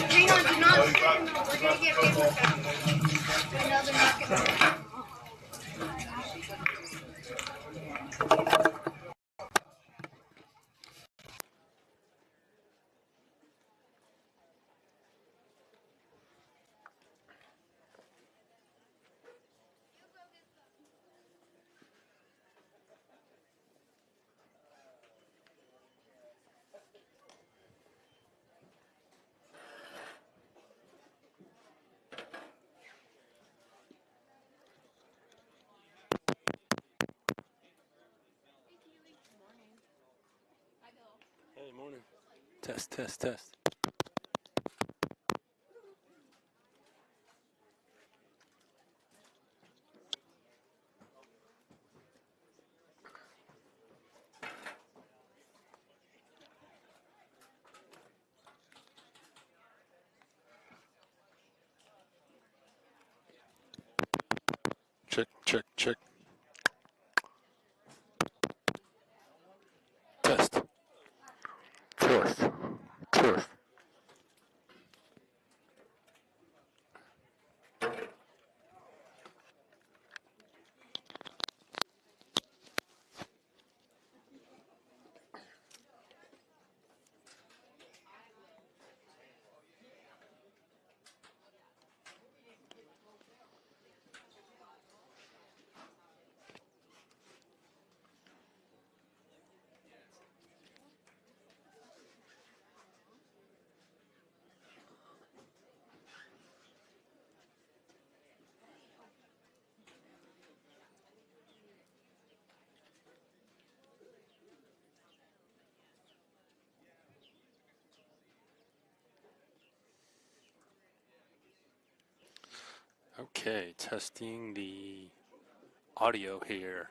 Hang on, do not stand. We're gonna get paper cut. Another market. Hey, morning. Test, test, test. Check, check, check. Test. Test. Test. Okay, testing the audio here.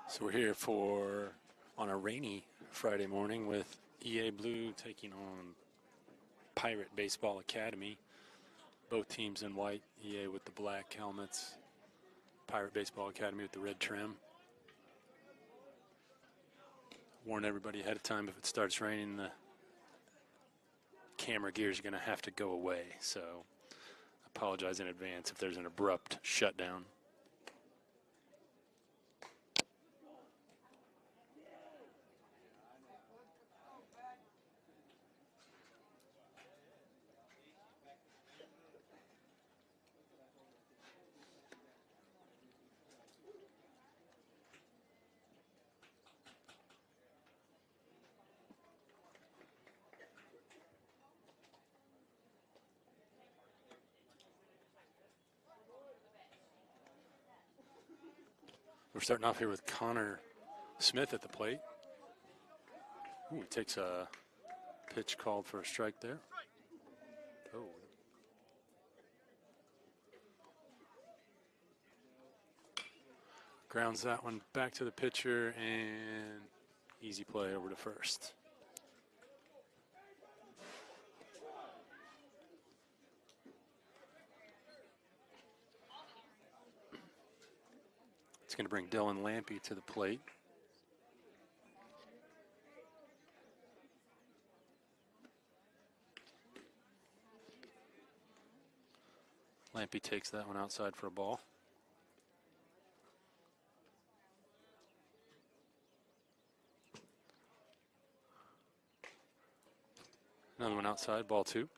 So we're here on a rainy Friday morning with EA Blue taking on Pirate Baseball Academy. Both teams in white, EA with the black helmets, Pirate Baseball Academy with the red trim. Warn everybody ahead of time, if it starts raining, the camera gear is going to have to go away. So apologize in advance if there's an abrupt shutdown. We're starting off here with Connor Smith at the plate. Ooh, he takes a pitch called for a strike there. Oh. Grounds that one back to the pitcher, and Easy play over to first. It's going to bring Dylan Lampy to the plate. Lampy takes that one outside for a ball. Another one outside, ball 2.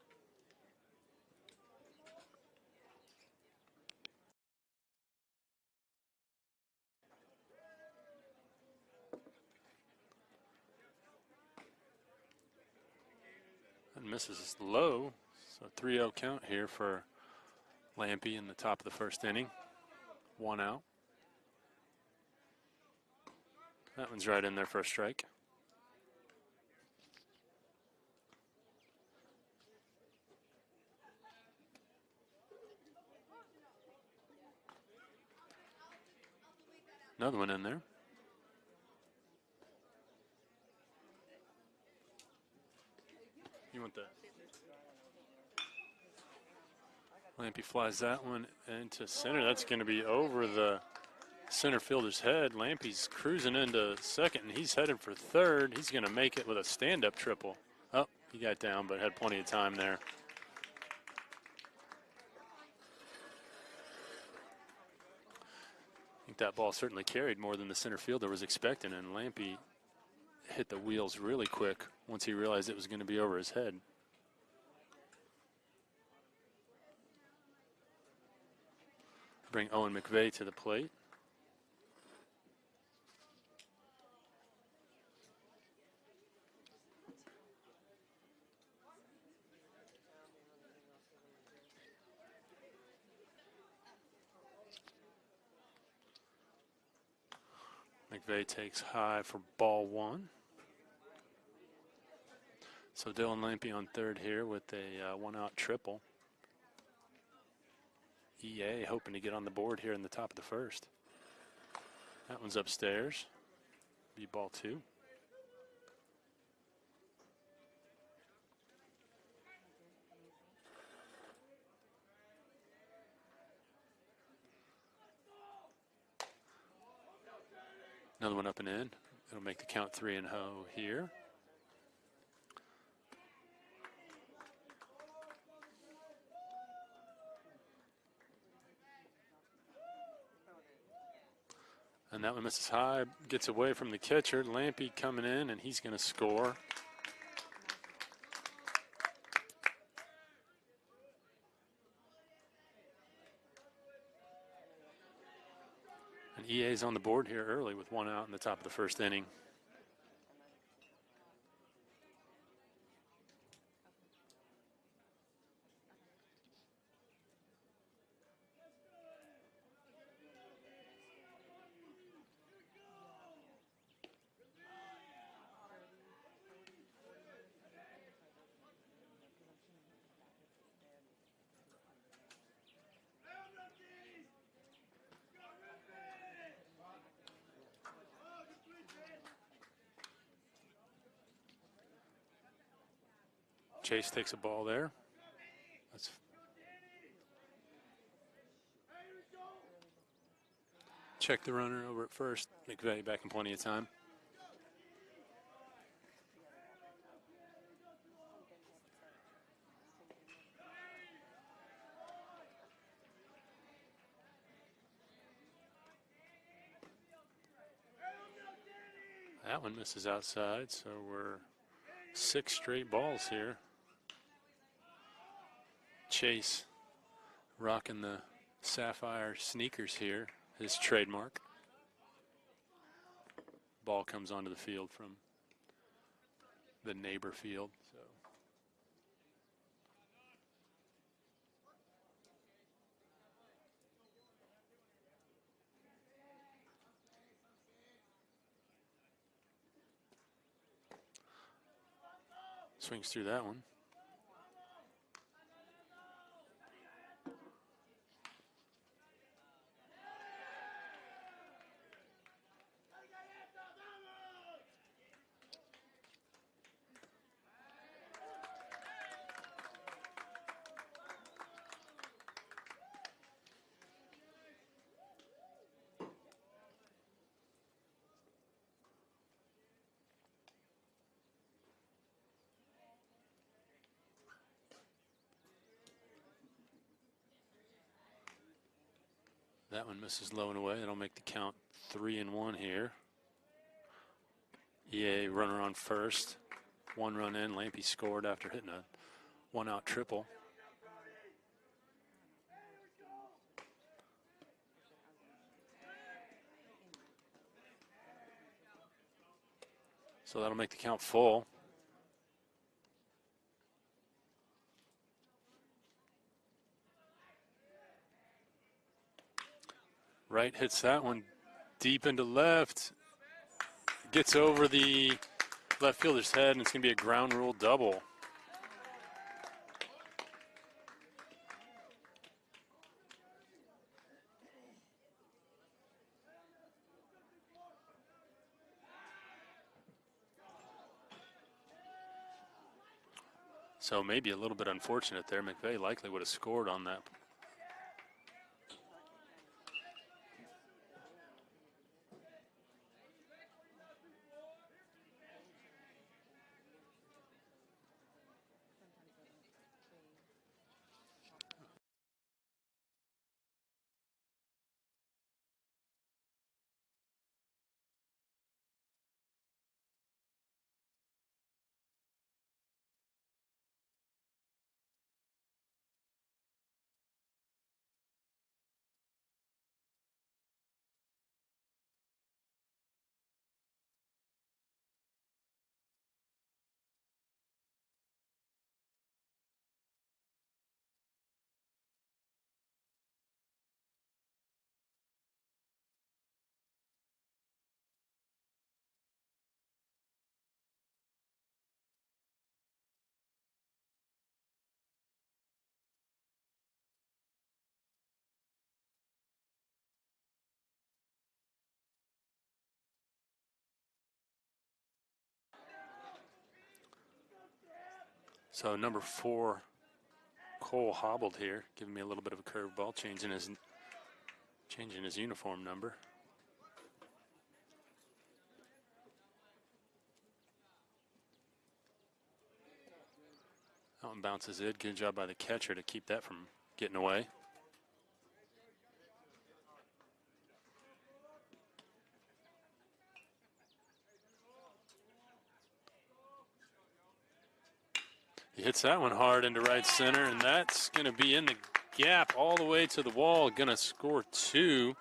And misses low, so 3-0 count here for Lampy in the top of the first inning. 1 out. That one's right in there for a strike. Another one in there. You want that? Lampy flies that one into center. That's going to be over the center fielder's head. Lampy's cruising into second, and he's headed for third. He's going to make it with a stand-up triple. Oh, he got down, but had plenty of time there. I think that ball certainly carried more than the center fielder was expecting, and Lampy hit the wheels really quick once he realized it was going to be over his head. Bring Owen McVeigh to the plate. McVeigh takes high for ball 1. So Dylan Lampy on third here with a 1-out triple. EA hoping to get on the board here in the top of the first. That one's upstairs. Be ball 2. Another one up and in. It'll make the count 3-0 here. And that one misses high, gets away from the catcher. Lampy coming in, and he's going to score. And EA's on the board here early with 1 out in the top of the first inning. Chase takes a ball there. That's check the runner over at first. McVeigh back in plenty of time. That one misses outside, so we're 6 straight balls here. Chase rocking the sapphire sneakers here, his trademark. Ball comes onto the field from the neighbor field. So swings through that one. That one misses low and away. That'll make the count 3-1 here. EA runner on first. 1 run in. Lampy scored after hitting a 1-out triple. So that'll make the count full. Right hits that one deep into left. Gets over the left fielder's head, and it's going to be a ground rule double. So maybe a little bit unfortunate there. McVeigh likely would have scored on that. So number 4, Cole hobbled here, giving me a little bit of a curveball, changing his uniform number. That one bounces it. Good job by the catcher to keep that from getting away. He hits that one hard into right center, and that's going to be in the gap all the way to the wall. Going to score 2,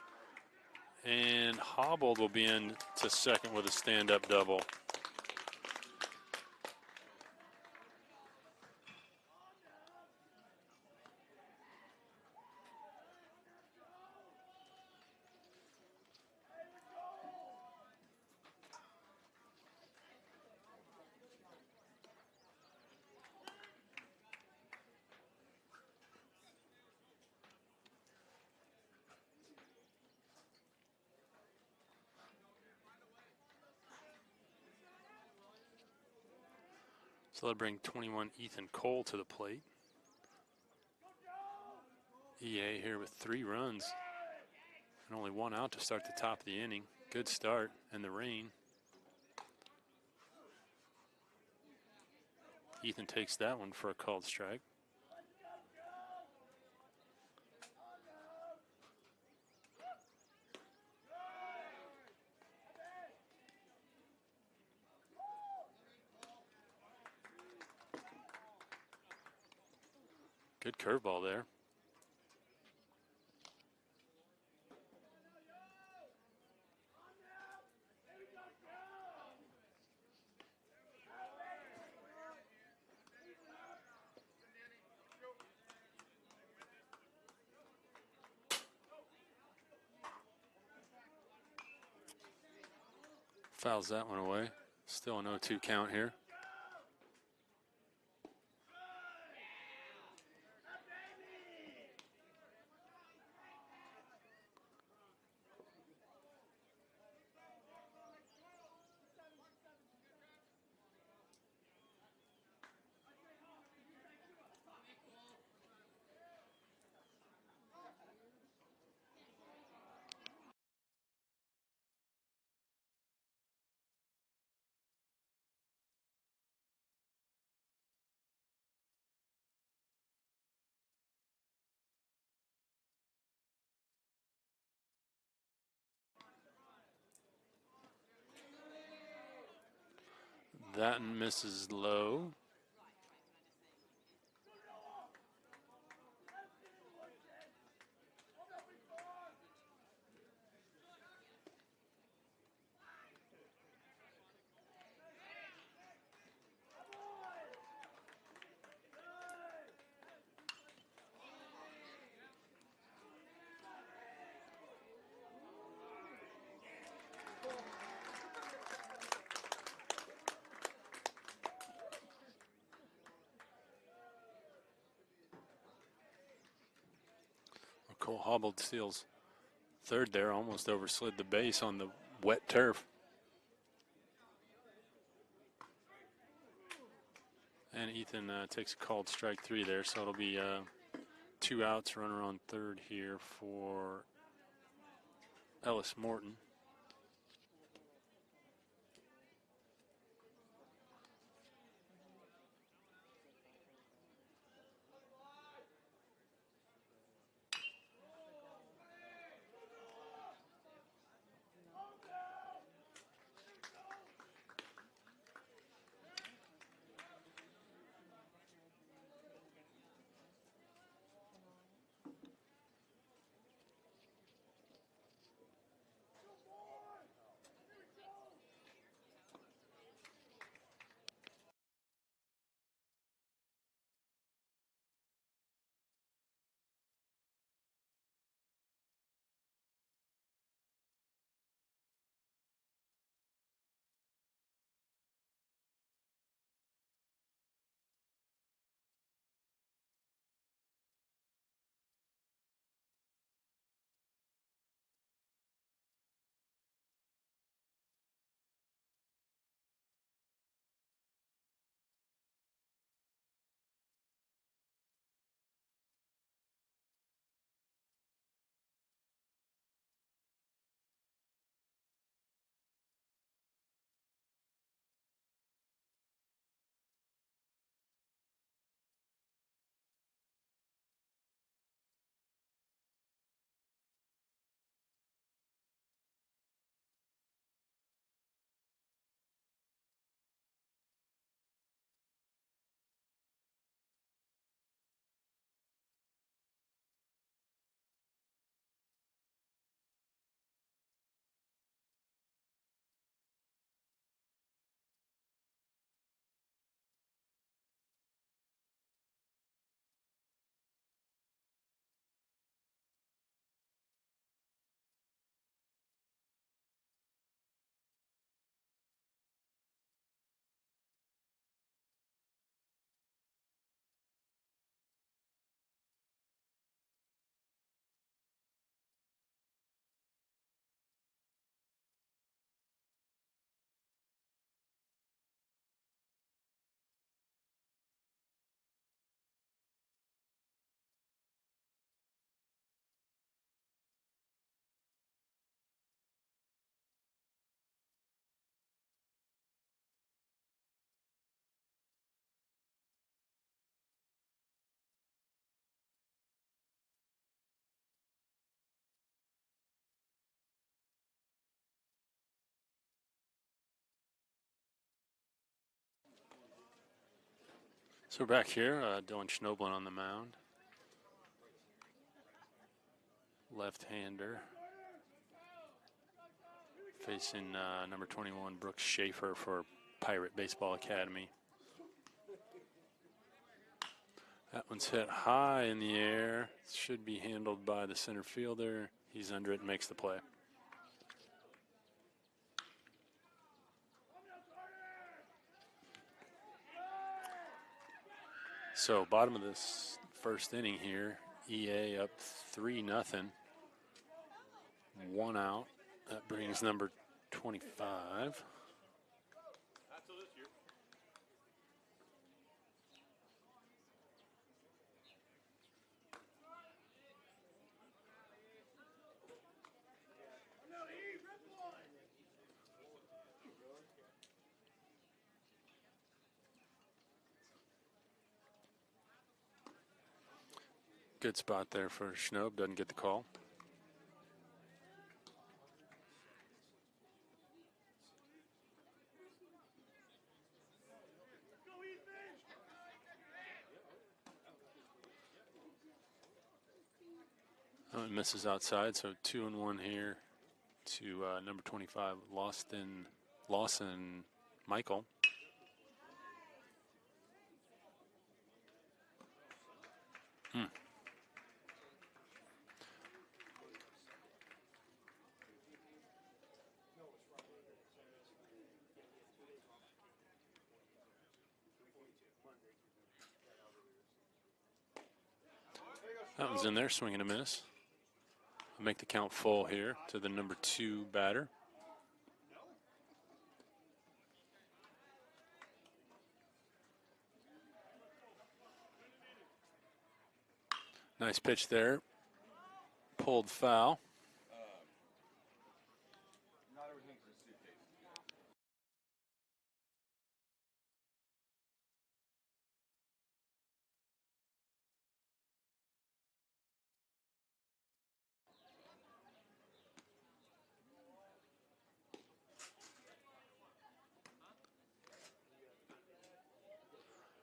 and hobbled will be in to second with a stand-up double. So they'll bring 21 Ethan Cole to the plate. EA here with 3 runs and only 1 out to start the top of the inning. Good start in the rain. Ethan takes that one for a called strike. Good curveball there. Fouls that one away. Still an 0-2 count here. That misses low. Cole hobbled, steals third there, almost overslid the base on the wet turf. And Ethan takes a called strike 3 there, so it'll be 2 outs, runner on third here for Ellis Morton. So we're back here, Dylan Schnoblin on the mound. Left-hander. Facing number 21, Brooks Schaefer for Pirate Baseball Academy. That one's hit high in the air. Should be handled by the center fielder. He's under it and makes the play. So bottom of this first inning here, EA up 3-0. 1 out. That brings number 25. Good spot there for Schnob, doesn't get the call. Oh, it misses outside, so 2-1 here to number 25, Lawson Michael. That one's in there, swing and a miss. Make the count full here to the number 2 batter. Nice pitch there. Pulled foul.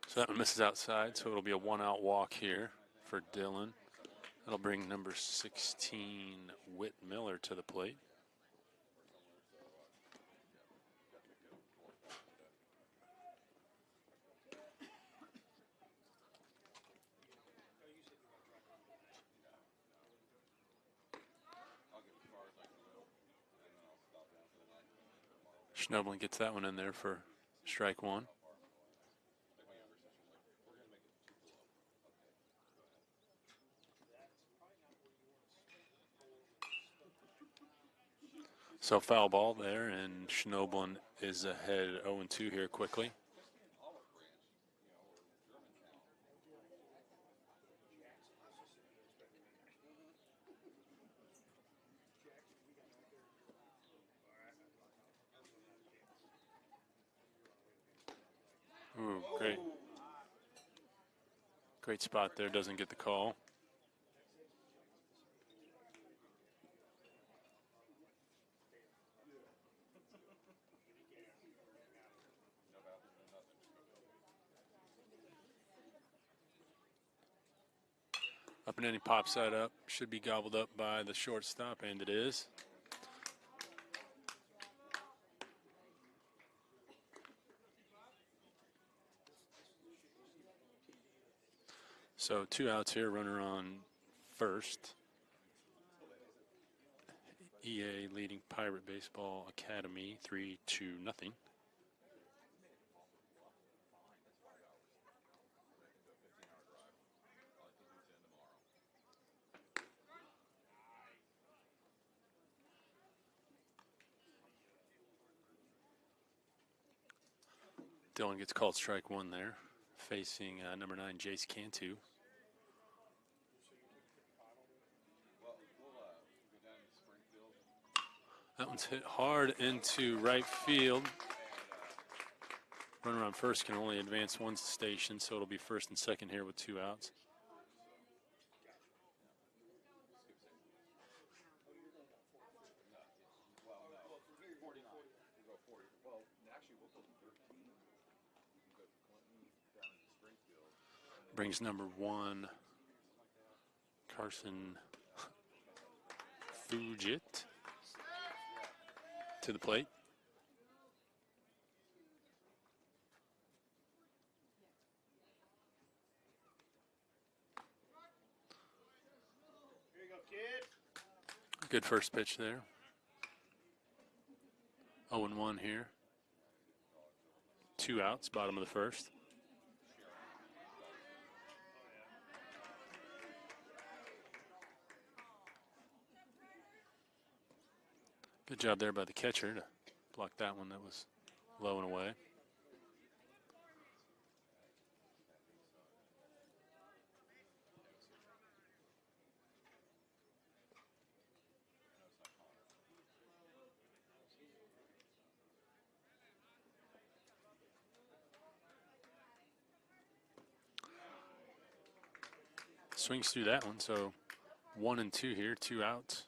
So that one misses outside, so it'll be a 1-out walk here for Dylan. That'll bring number 16, Whit Miller, to the plate. Schnoebelen gets that one in there for strike one. So foul ball there, and Schnoebelen is ahead 0-2 here quickly. Ooh, great. Great spot there, doesn't get the call. Up and in, he pops that up. Should be gobbled up by the shortstop, and it is. So 2 outs here, runner on first. EA leading Pirate Baseball Academy 3-0. Dylan gets called strike one there, facing number 9, Jace Cantu. That one's hit hard into right field. Runner on first can only advance one station, so it'll be first and second here with 2 outs. Brings number 1, Carson Fugit, to the plate. Here you go, kid. Good first pitch there. 0-1 here. 2 outs, bottom of the first. Good job there by the catcher to block that one that was low and away. Swings through that one, so 1 and 2 here, 2 outs.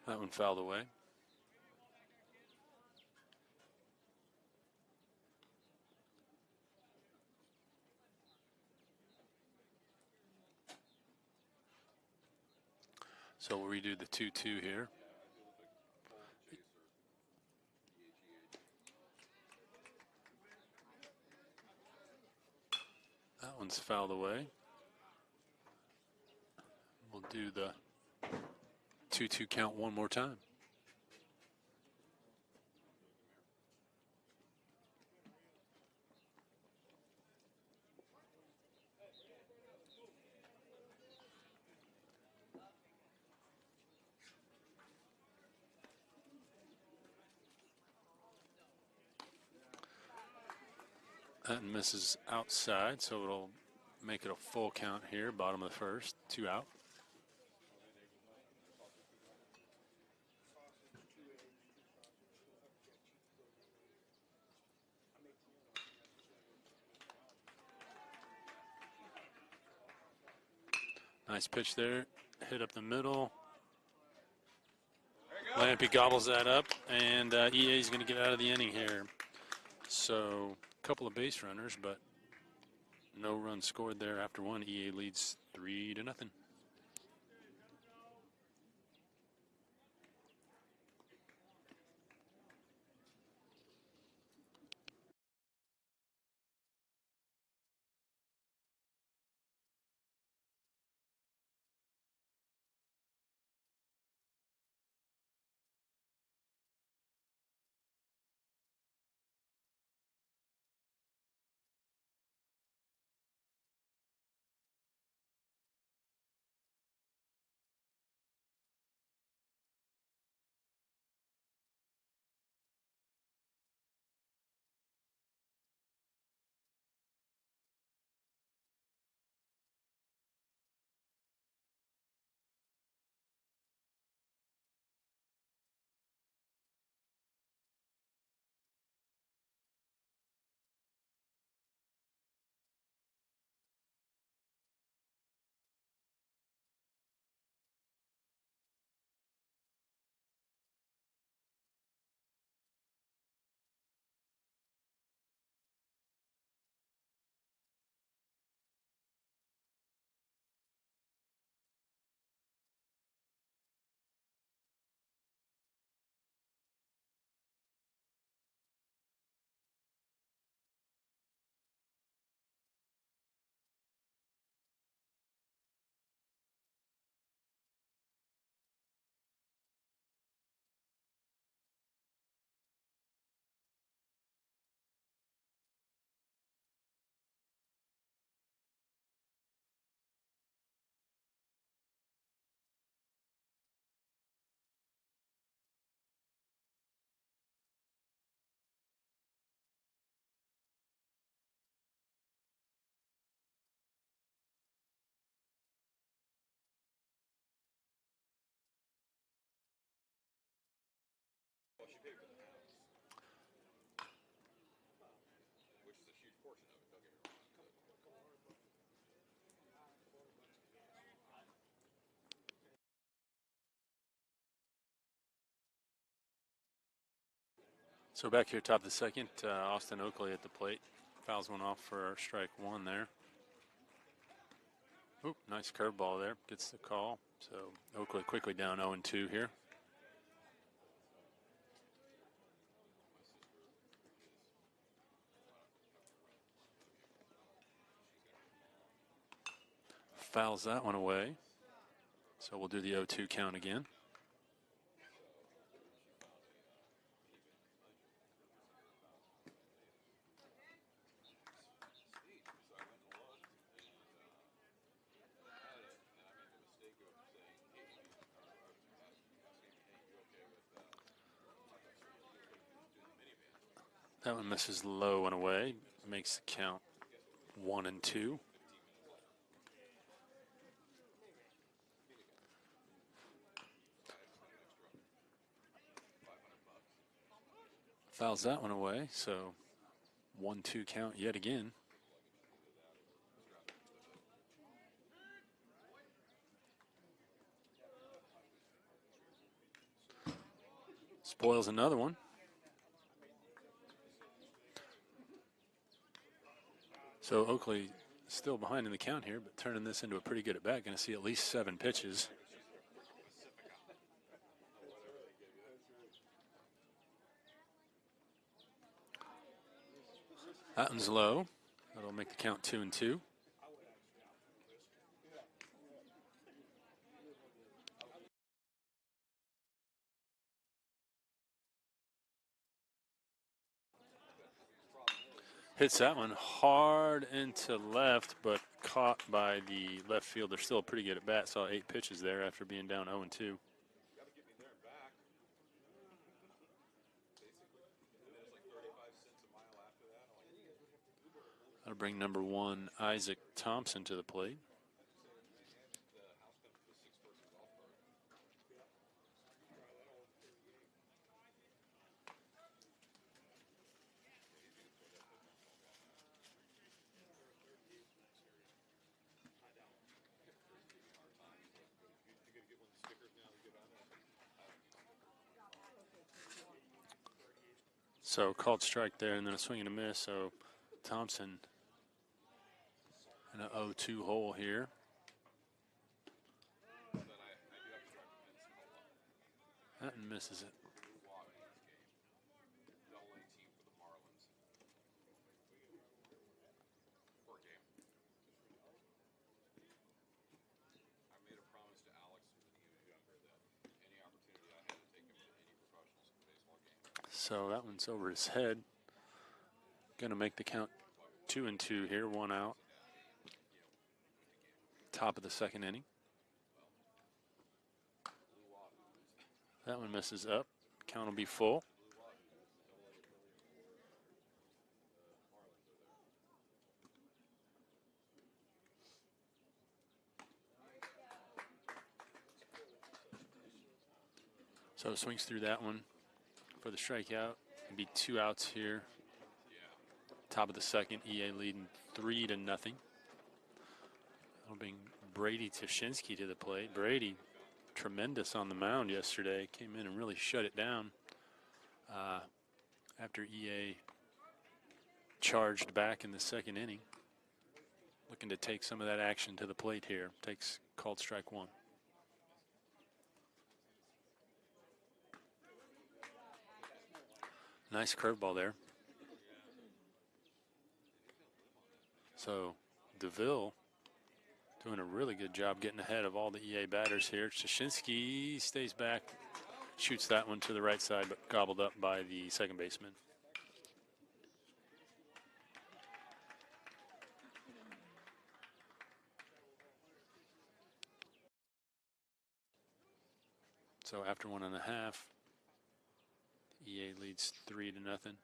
That one fouled away. So we'll redo the 2-2 here. That one's fouled away. We'll do the 2-2 count one more time. That misses outside, so it'll make it a full count here, bottom of the first, 2 out. Nice pitch there, hit up the middle. Lampy gobbles that up, and EA is going to get out of the inning here. So a couple of base runners, but no run scored there after one. EA leads 3-0. So back here, top of the second, Austin Oakley at the plate. Fouls one off for strike one there. Oop, nice curveball there. Gets the call. So Oakley quickly down 0-2 here. Fouls that one away. So we'll do the 0-2 count again. That one misses low and away. Makes the count 1-2. Fouls that one away. So 1-2 count yet again. Spoils another one. So Oakley still behind in the count here, but turning this into a pretty good at bat. Going to see at least 7 pitches. That one's low. That'll make the count 2-2. Hits that one hard into left, but caught by the left fielder. Still pretty good at bat. Saw 8 pitches there after being down 0-2. That'll bring number 1, Isaac Thompson, to the plate. So called strike there, and then a swing and a miss. So Thompson in an 0-2 hole here. That one misses it. So that one's over his head. Going to make the count 2-2 here, 1 out. Top of the second inning. That one misses up. Count will be full. So swings through that one for the strikeout. It'll be 2 outs here. Top of the second, EA leading 3-0. That'll bring Brady Tashinsky to the plate. Brady, tremendous on the mound yesterday. Came in and really shut it down after EA charged back in the second inning. Looking to take some of that action to the plate here. Takes called strike 1. Nice curveball there. So DeVille doing a really good job getting ahead of all the EA batters here. Tashinsky stays back, shoots that one to the right side, but gobbled up by the second baseman. So after 1.5, EA leads 3-0.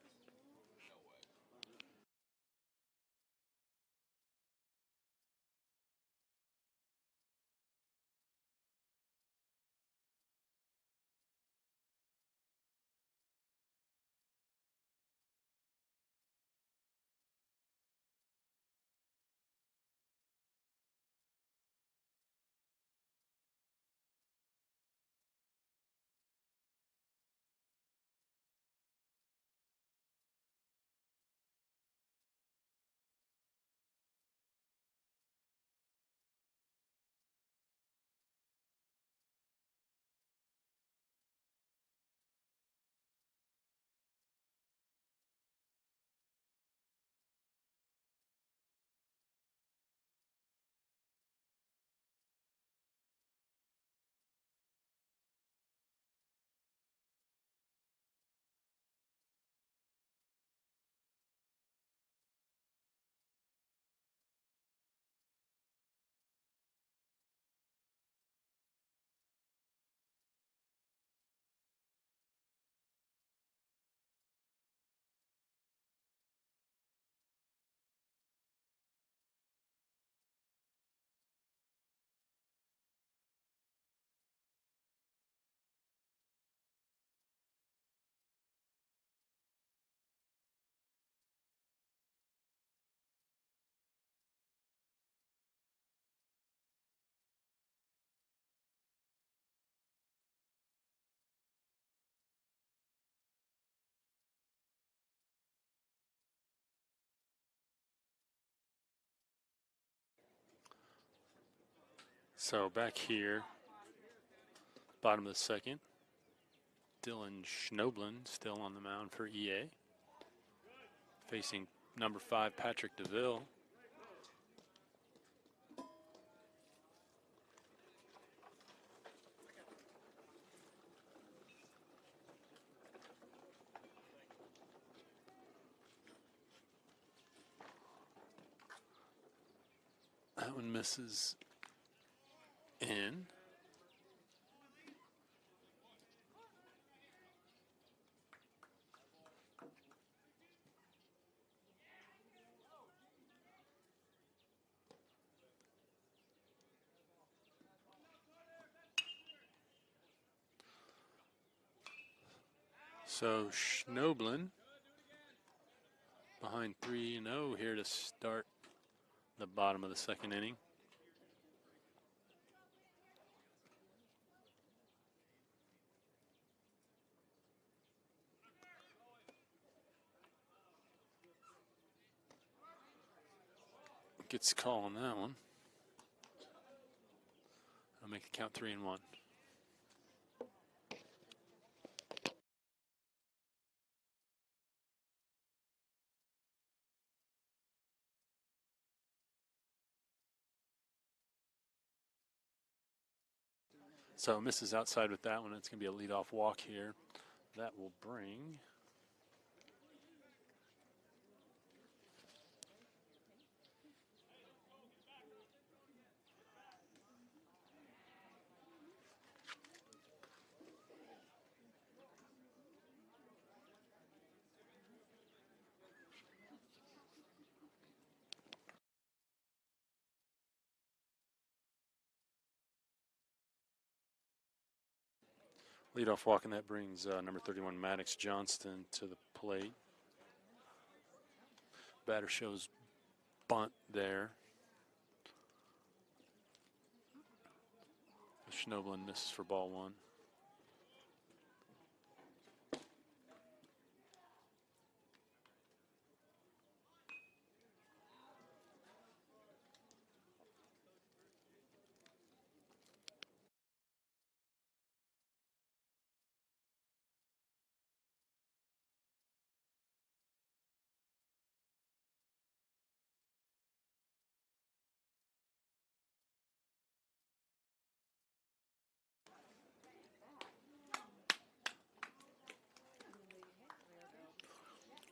So back here, bottom of the second, Dylan Schnoblin still on the mound for EA, facing number 5 Patrick DeVille. That one misses in. So Schnoblin behind 3-0 here to start the bottom of the second inning. Gets a call on that one. I'll make the count 3-1. So misses outside with that one. It's going to be a leadoff walk here. That will bring leadoff walk, and that brings number 31 Maddox Johnston to the plate. Batter shows bunt there. Schnoblin misses for ball 1.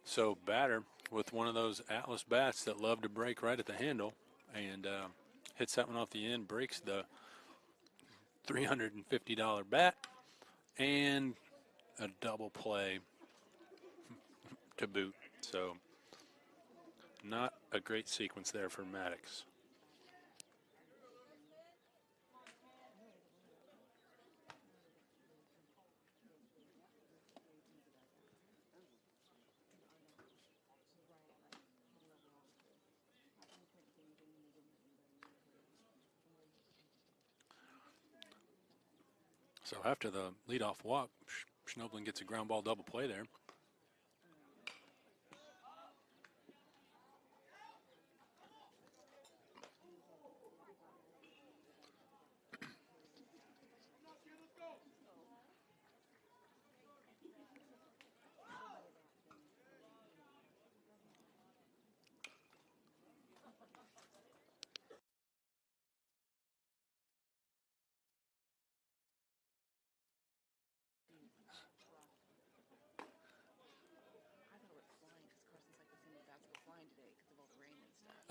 So batter with one of those Atlas bats that love to break right at the handle, and hits that one off the end, breaks the $350 bat, and a double play to boot. So not a great sequence there for Maddox. So after the leadoff walk, Schnoblin gets a ground ball double play there.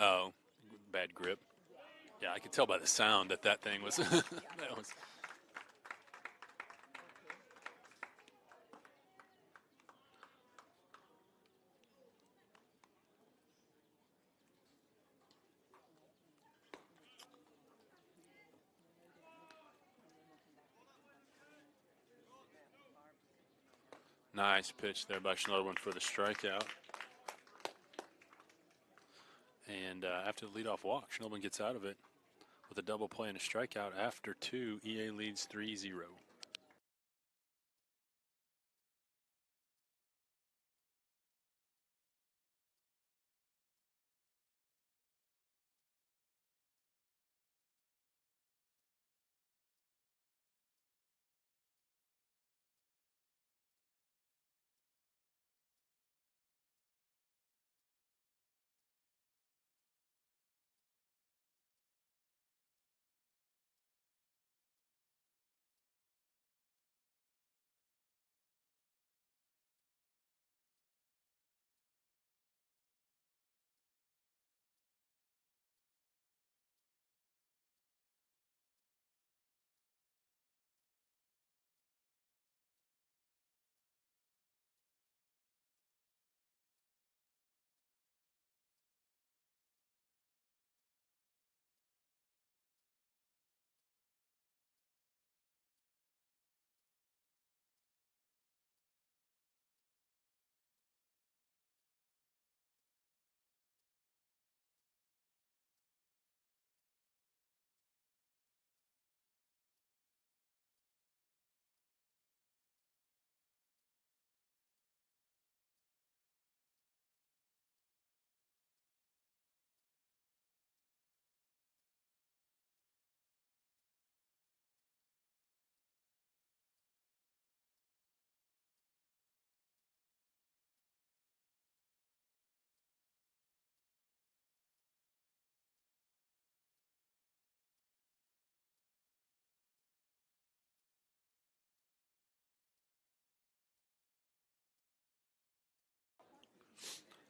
Oh, bad grip. Yeah, I could tell by the sound that that thing was. That was. Nice pitch there by Schnoblin for the strikeout. And after the leadoff walk, Schnoblin gets out of it with a double play and a strikeout. After 2, EA leads 3-0.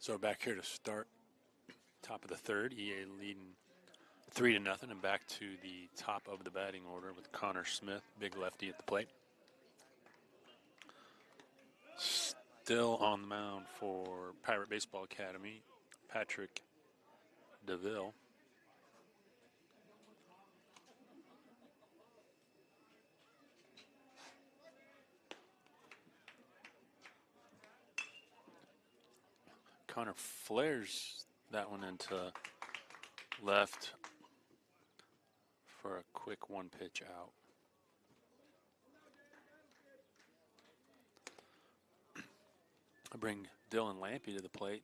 So back here to start, top of the third, EA leading 3-0, and back to the top of the batting order with Connor Smith, big lefty at the plate. Still on the mound for Pirate Baseball Academy, Patrick DeVille. Connor flares that one into left for a quick one pitch out. I bring Dylan Lampy to the plate.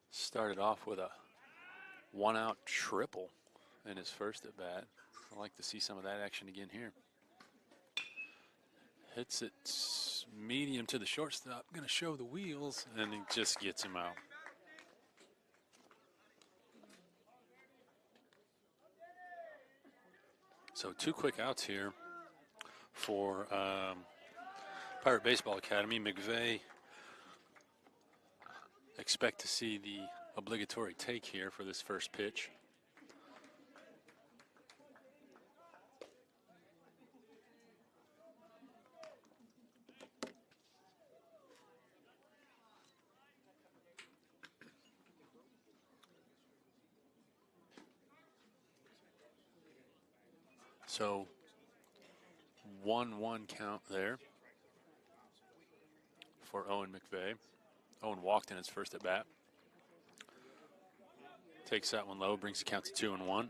Started off with a 1-out triple in his first at bat. I'd like to see some of that action again here. Hits it medium to the shortstop. Going to show the wheels, and he just gets him out. So 2 quick outs here for Pirate Baseball Academy. McVeigh, expect to see the obligatory take here for this first pitch. So 1-1 count there for Owen McVeigh. Owen walked in his first at bat. Takes that one low, brings the count to 2-1.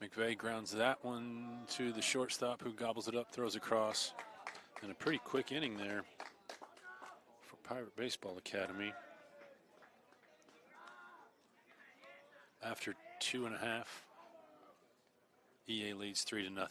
McVeigh grounds that one to the shortstop, who gobbles it up, throws across. And a pretty quick inning there for Pirate Baseball Academy. After 2.5, EA leads 3-0.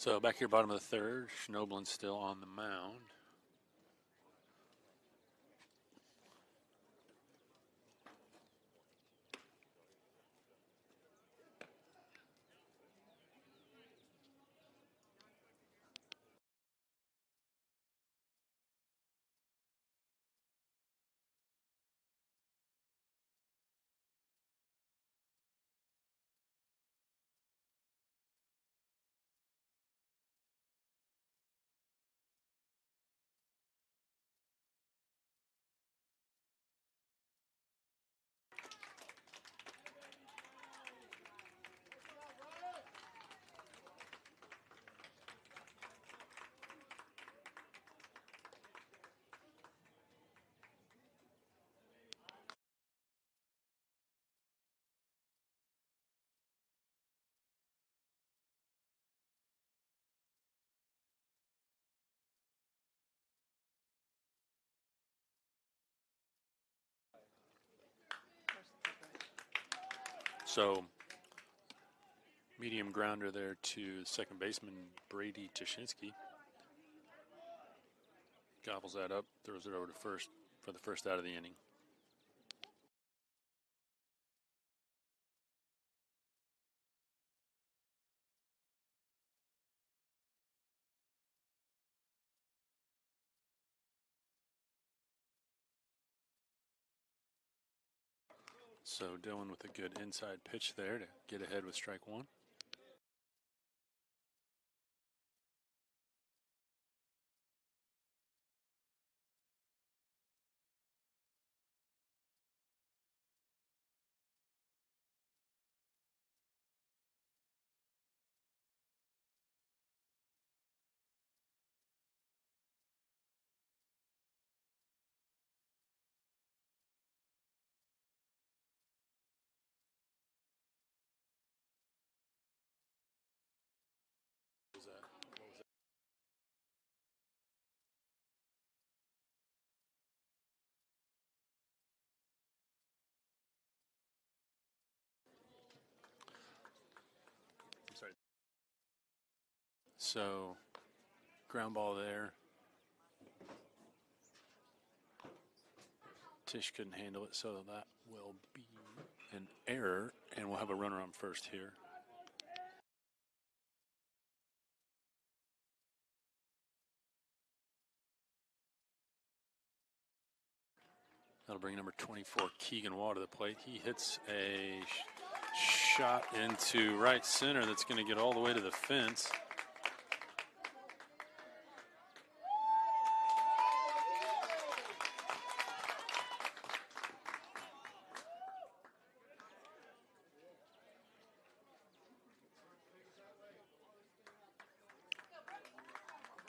So back here, bottom of the third, Schnoblin's still on the mound. So, medium grounder there to second baseman Brady Tashinsky. Gobbles that up, throws it over to first for the first out of the inning. So Dylan with a good inside pitch there to get ahead with strike one. So, ground ball there. Tish couldn't handle it, so that will be an error, and we'll have a runner on first here. That'll bring number 24, Keegan Waugh, to the plate. He hits a shot into right center that's going to get all the way to the fence.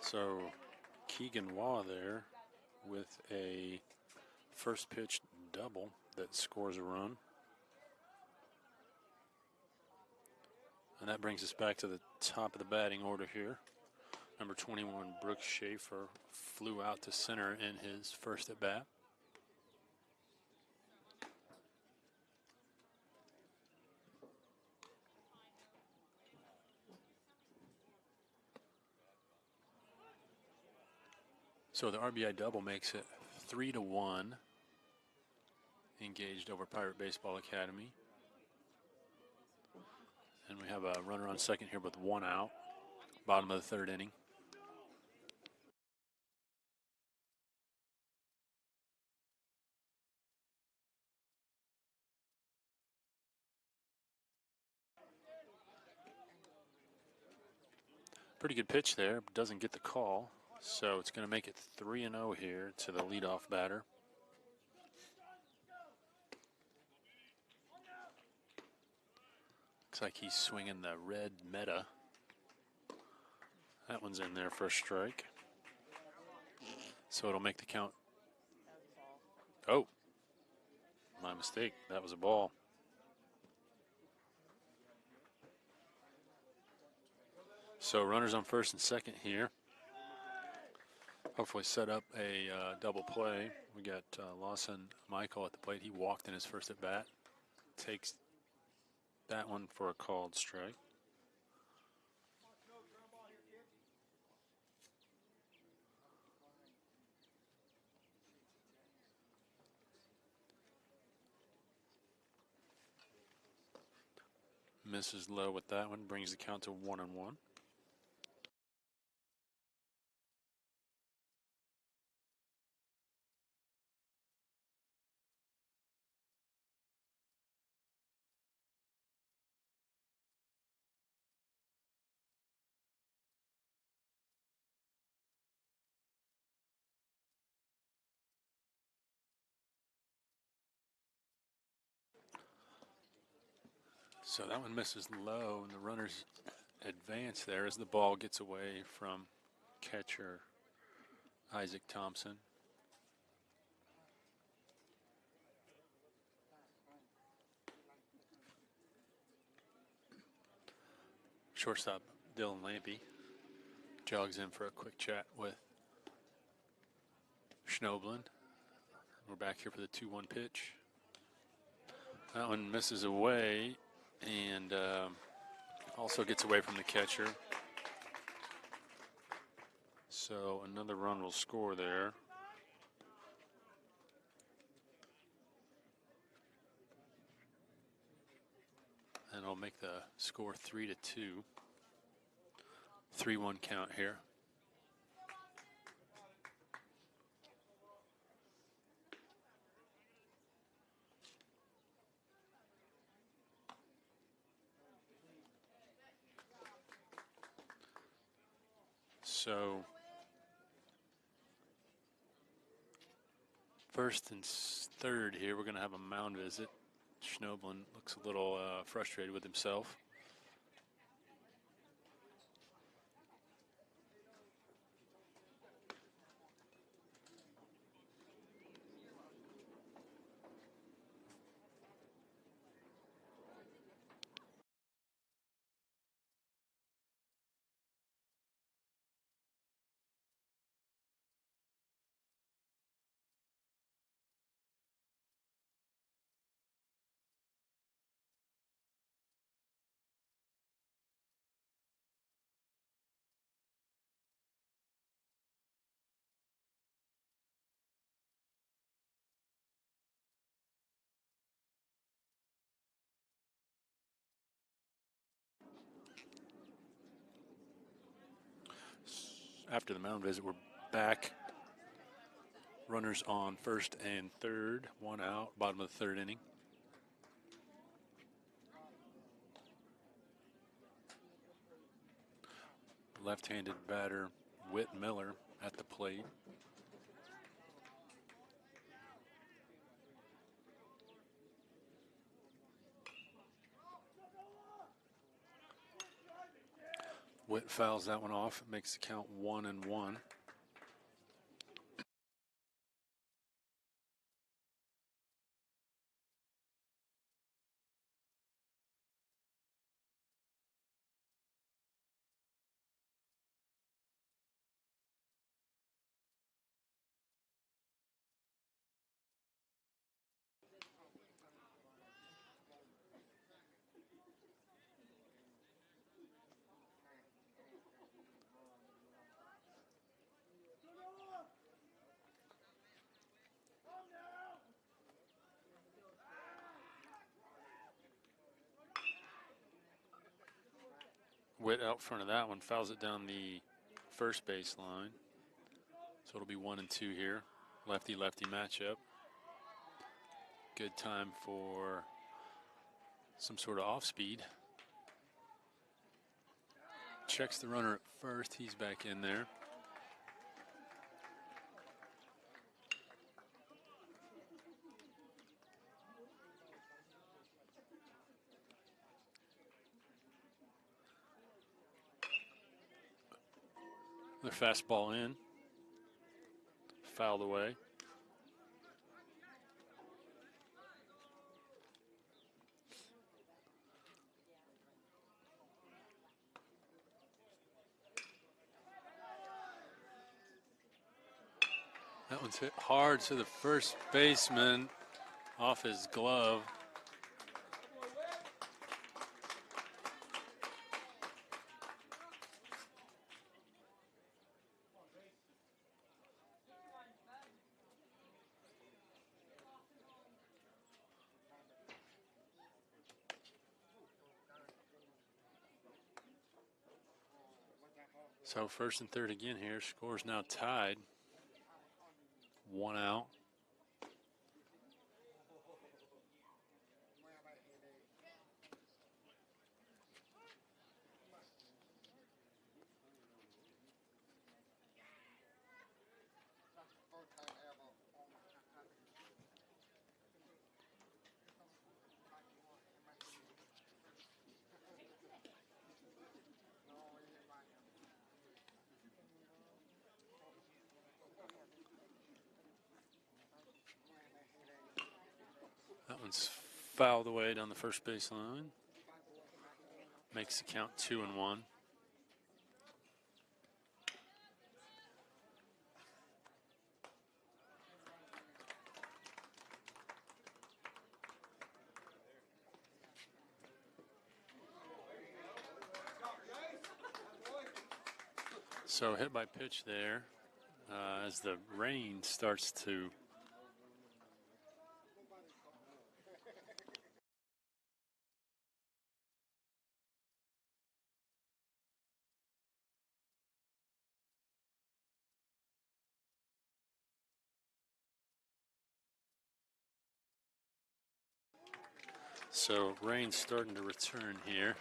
So Keegan Waugh there with a first pitch double that scores a run. And that brings us back to the top of the batting order here. Number 21, Brooks Schaefer, flew out to center in his first at bat. So the RBI double makes it 3-1, engaged over Pirate Baseball Academy. And we have a runner on second here with one out, bottom of the third inning. Pretty good pitch there, doesn't get the call. So it's going to make it 3-0 here to the leadoff batter. Looks like he's swinging the red Meta. That one's in there for a strike. So it'll make the count. Oh, my mistake. That was a ball. So runners on first and second here. Hopefully set up a double play. We got Lawson Michael at the plate. He walked in his first at bat. Takes that one for a called strike. Misses low with that one. Brings the count to 1-1. So that one misses low, and the runners advance there as the ball gets away from catcher Isaac Thompson. Shortstop Dylan Lampy jogs in for a quick chat with Schnoblin. We're back here for the 2-1 pitch. That one misses away, and also gets away from the catcher. So another run will score there. And I'll make the score 3-2. 3-1 count here. So first and third here, we're going to have a mound visit. Schnoblin looks a little frustrated with himself. After the mound visit, we're back. Runners on first and third, one out, bottom of the third inning. Left-handed batter Whit Miller at the plate. Whit fouls that one off. It makes the count 1-1. Whit out front of that one, fouls it down the first base line. So it'll be 1-2 here. Lefty-lefty matchup. Good time for some sort of off speed. Checks the runner at first. He's back in there. The fastball in. Fouled away. That one's hit hard to the first baseman off his glove. So first and third again here. Score's now tied. 1 out. That one's fouled away down the first base line. Makes the count 2-1. So hit by pitch there as the rain starts to so rain's starting to return here.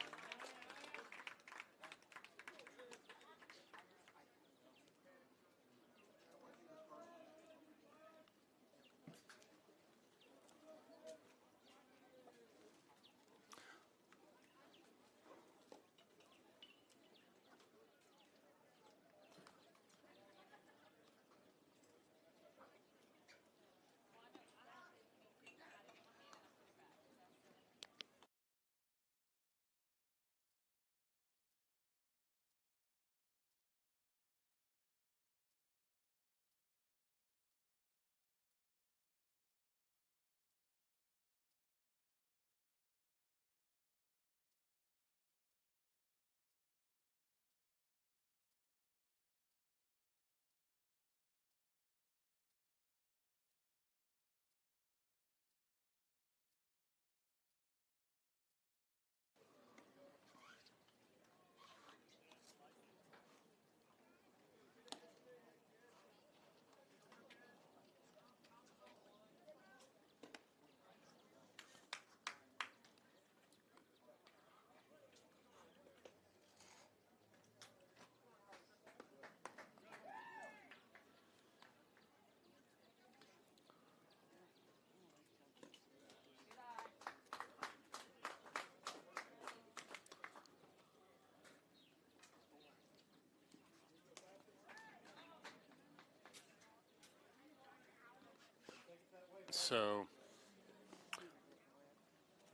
So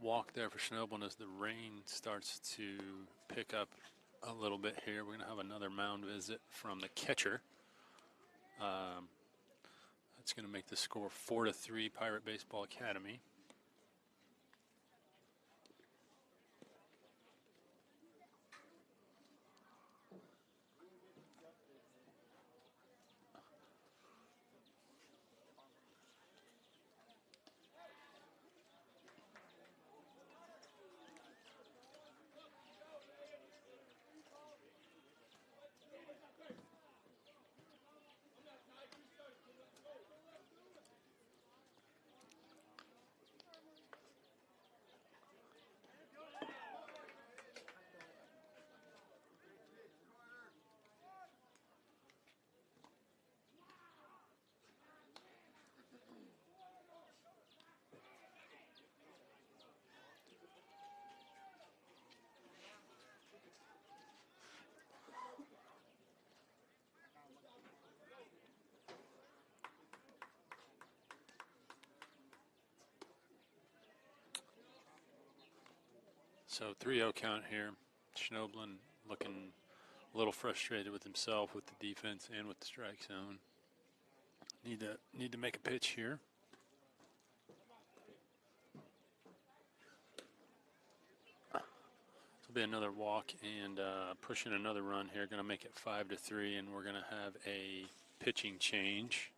walk there for Schnoebelen as the rain starts to pick up a little bit here. We're going to have another mound visit from the catcher. That's going to make the score 4-3 Pirate Baseball Academy. So 3-0 count here. Schnoebelen looking a little frustrated with himself, with the defense, and with the strike zone. Need to make a pitch here. This will be another walk and pushing another run here. Going to make it 5-3, and we're going to have a pitching change.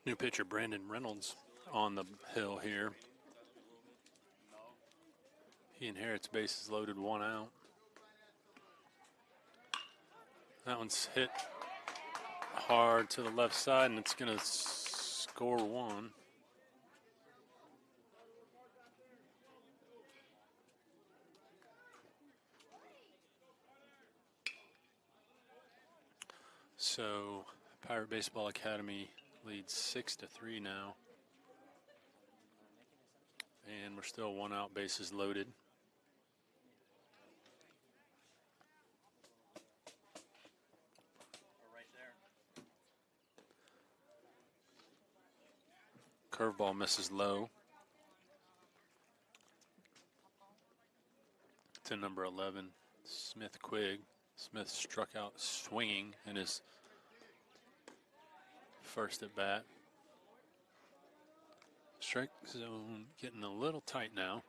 New pitcher Brandon Reynolds on the hill here. He inherits bases loaded, 1 out. That one's hit hard to the left side, and it's going to score 1. So Pirate Baseball Academy leads 6-3 now. And we're still 1 out, bases loaded. Curveball misses low to number 11, Smith Quigg. Smith struck out swinging in his first at bat. Strike zone getting a little tight now.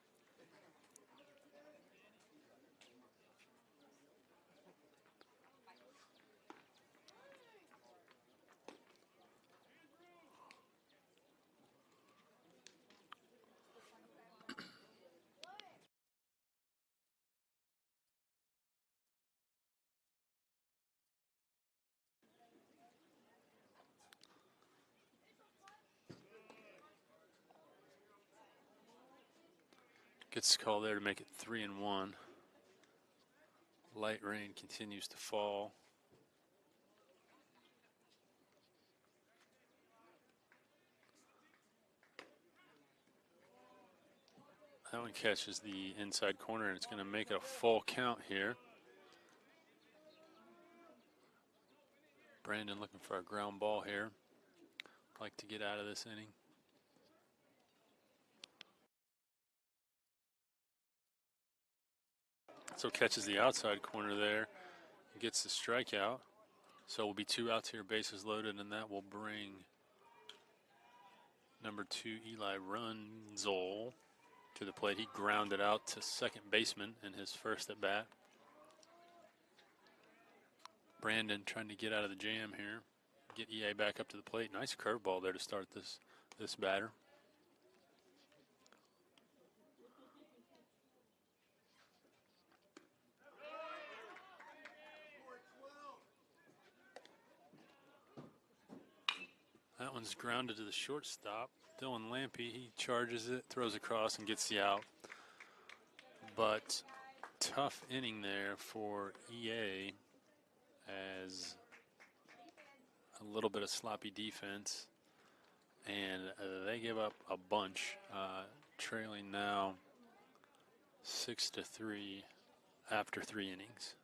Gets the call there to make it 3-1. Light rain continues to fall. That one catches the inside corner, and it's going to make it a full count here. Brandon looking for a ground ball here. Like to get out of this inning. So catches the outside corner there, gets the strikeout. So we'll be 2 outs here, bases loaded, and that will bring number 2 Eli Runzel to the plate. He grounded out to second baseman in his first at bat. Brandon trying to get out of the jam here, get EA back up to the plate. Nice curveball there to start this batter. That one's grounded to the shortstop. Dylan Lampy, he charges it, throws across, and gets the out. But tough inning there for EA as a little bit of sloppy defense. And they give up a bunch, trailing now 6-3 after 3 innings.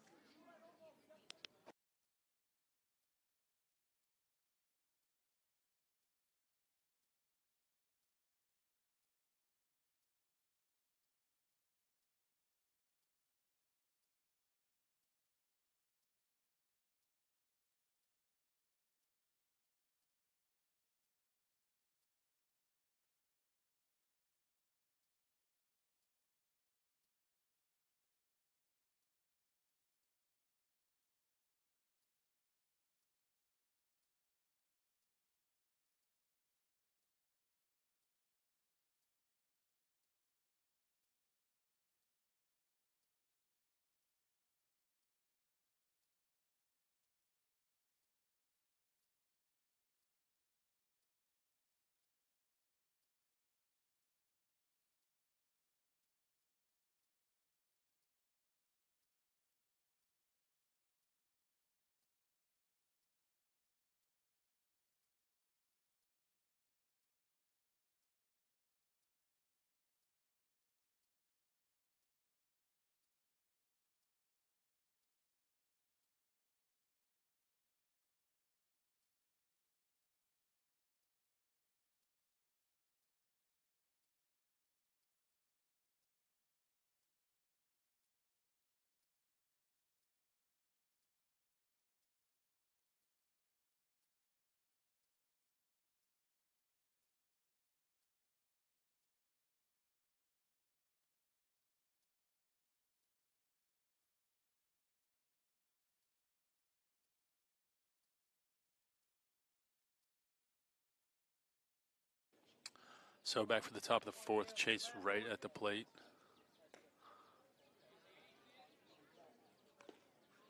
So back for the top of the fourth, Chase right at the plate.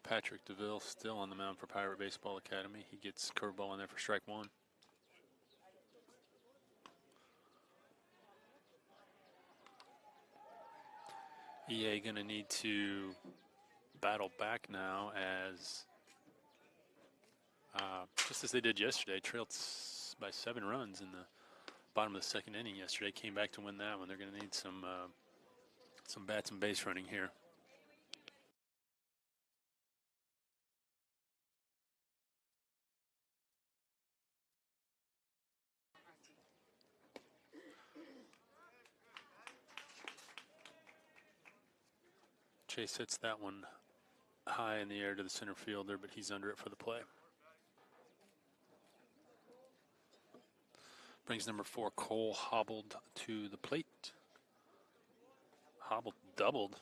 Patrick DeVille still on the mound for Pirate Baseball Academy. He gets curveball in there for strike one. EA going to need to battle back now as, just as they did yesterday, trailed by 7 runs in the bottom of the second inning yesterday. Came back to win that one. They're going to need some bats and base running here. Chase hits that one high in the air to the center fielder, but he's under it for the play. Brings number 4, Cole, hobbled to the plate. Hobbled doubled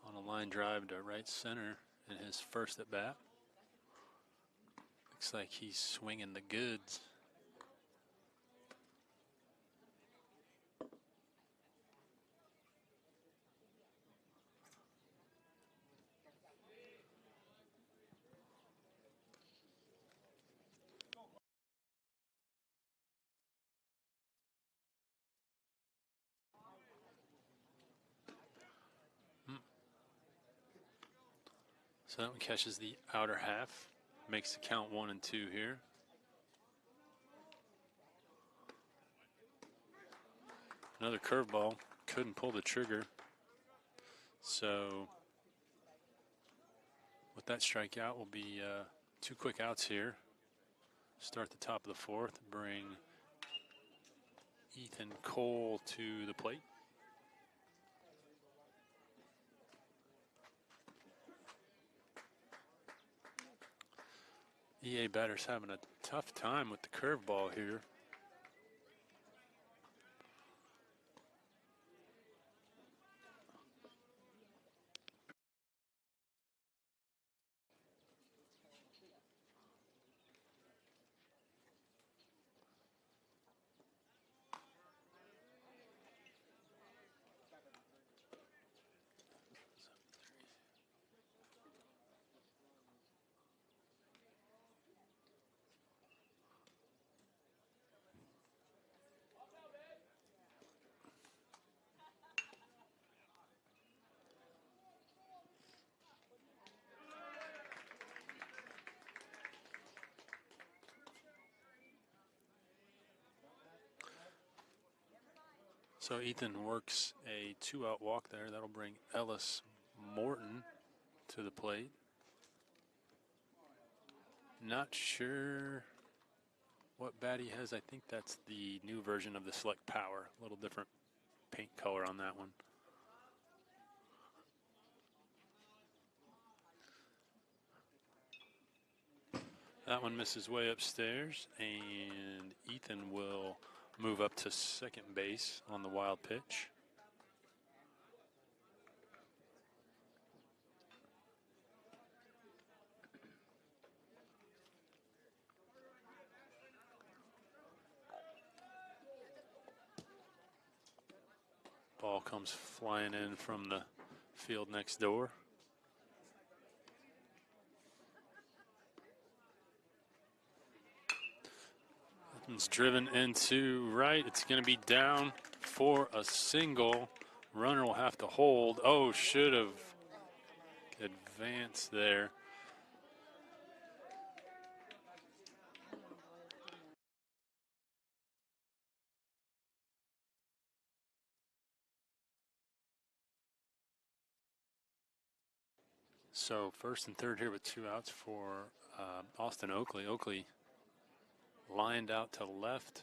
on a line drive to right center in his first at bat. Looks like he's swinging the goods. So that one catches the outer half, makes the count 1 and 2 here. Another curveball, couldn't pull the trigger. So with that strikeout will be 2 quick outs here. Start the top of the fourth, bring Ethan Cole to the plate. EA batter's having a tough time with the curveball here. So Ethan works a 2-out walk there. That'll bring Ellis Morton to the plate. Not sure what bat he has. I think that's the new version of the Select Power. A little different paint color on that one. That one misses way upstairs, and Ethan will move up to second base on the wild pitch. Ball comes flying in from the field next door. It's driven into right. It's going to be down for a single. Runner will have to hold. Oh, should have advanced there. So first and third here with 2 outs for Austin Oakley. Oakley lined out to left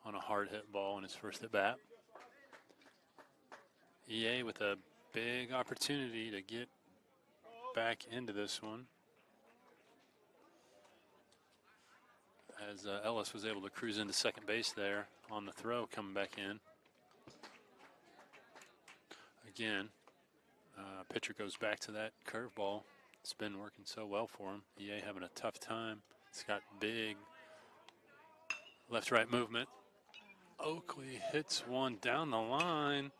on a hard hit ball in his first at bat. EA with a big opportunity to get back into this one, as Ellis was able to cruise into second base there on the throw coming back in. Again, pitcher goes back to that curveball. It's been working so well for him. EA having a tough time. It's got big left-right movement. Oakley hits one down the line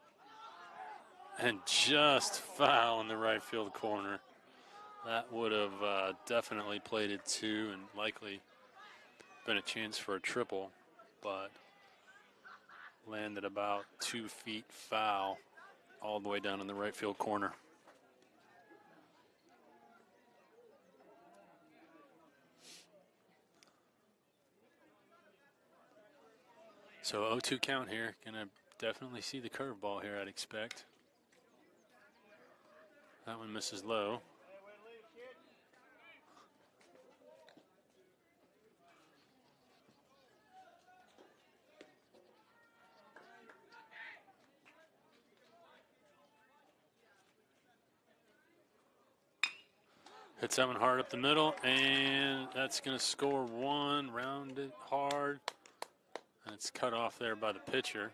and just foul in the right field corner. That would have definitely plated two and likely been a chance for a triple, but landed about 2 feet foul all the way down in the right field corner. So 0-2 count here. Gonna definitely see the curveball here, I'd expect. That one misses low. Hits that one hard up the middle, and that's going to score one, rounded hard. And it's cut off there by the pitcher.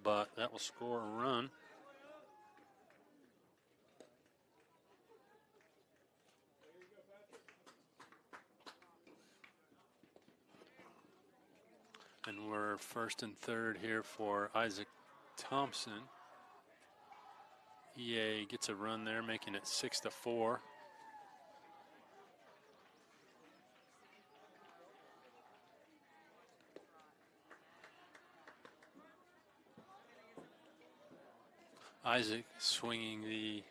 But that will score a run. And we're first and third here for Isaac Thompson. EA gets a run there, making it 6-4. Isaac swinging the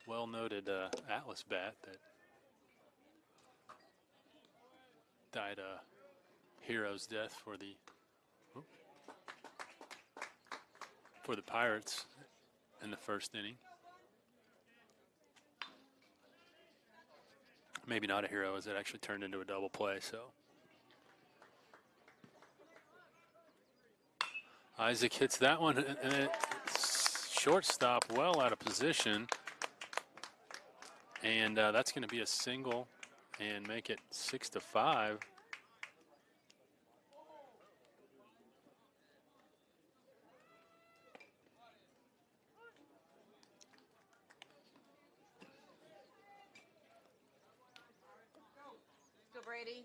well-noted Atlas bat that died a hero's death for the Pirates in the first inning. Maybe not a hero, as it actually turned into a double play. So Isaac hits that one, and shortstop well out of position, and that's going to be a single and make it 6-5. Brady.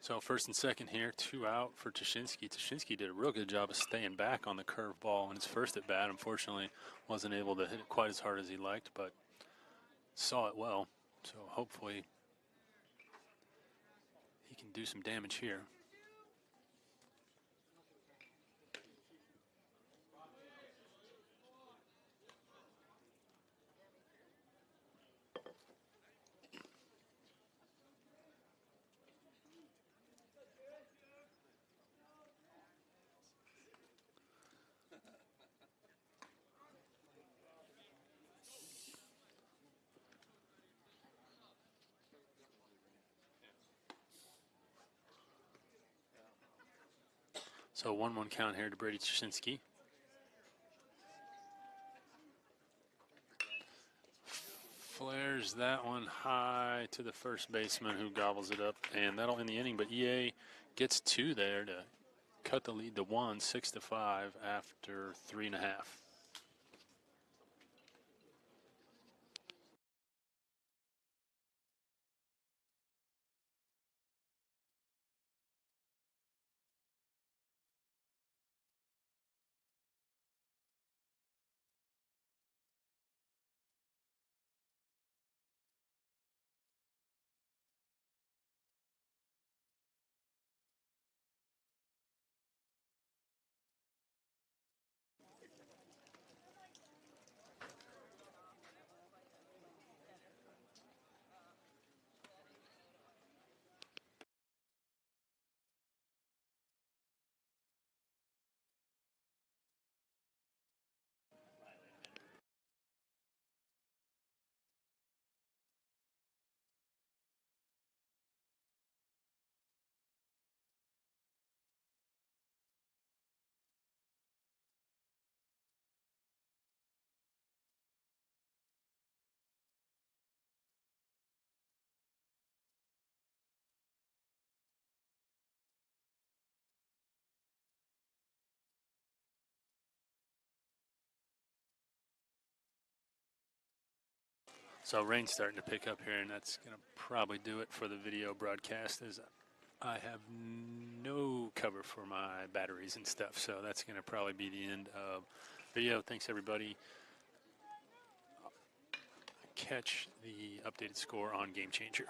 So first and second here, 2 out for Tuschinski. Tuschinski did a real good job of staying back on the curveball in his first at bat. Unfortunately, wasn't able to hit it quite as hard as he liked, but saw it well. So hopefully he can do some damage here. So 1-1 count here to Brady Tuschinski. Flares that one high to the first baseman, who gobbles it up, and that'll end the inning. But EA gets 2 there to cut the lead to 1, 6-5 after 3.5. So rain's starting to pick up here, and that's going to probably do it for the video broadcast, as I have no cover for my batteries and stuff. So that's going to probably be the end of video. Thanks, everybody. Catch the updated score on Game Changer.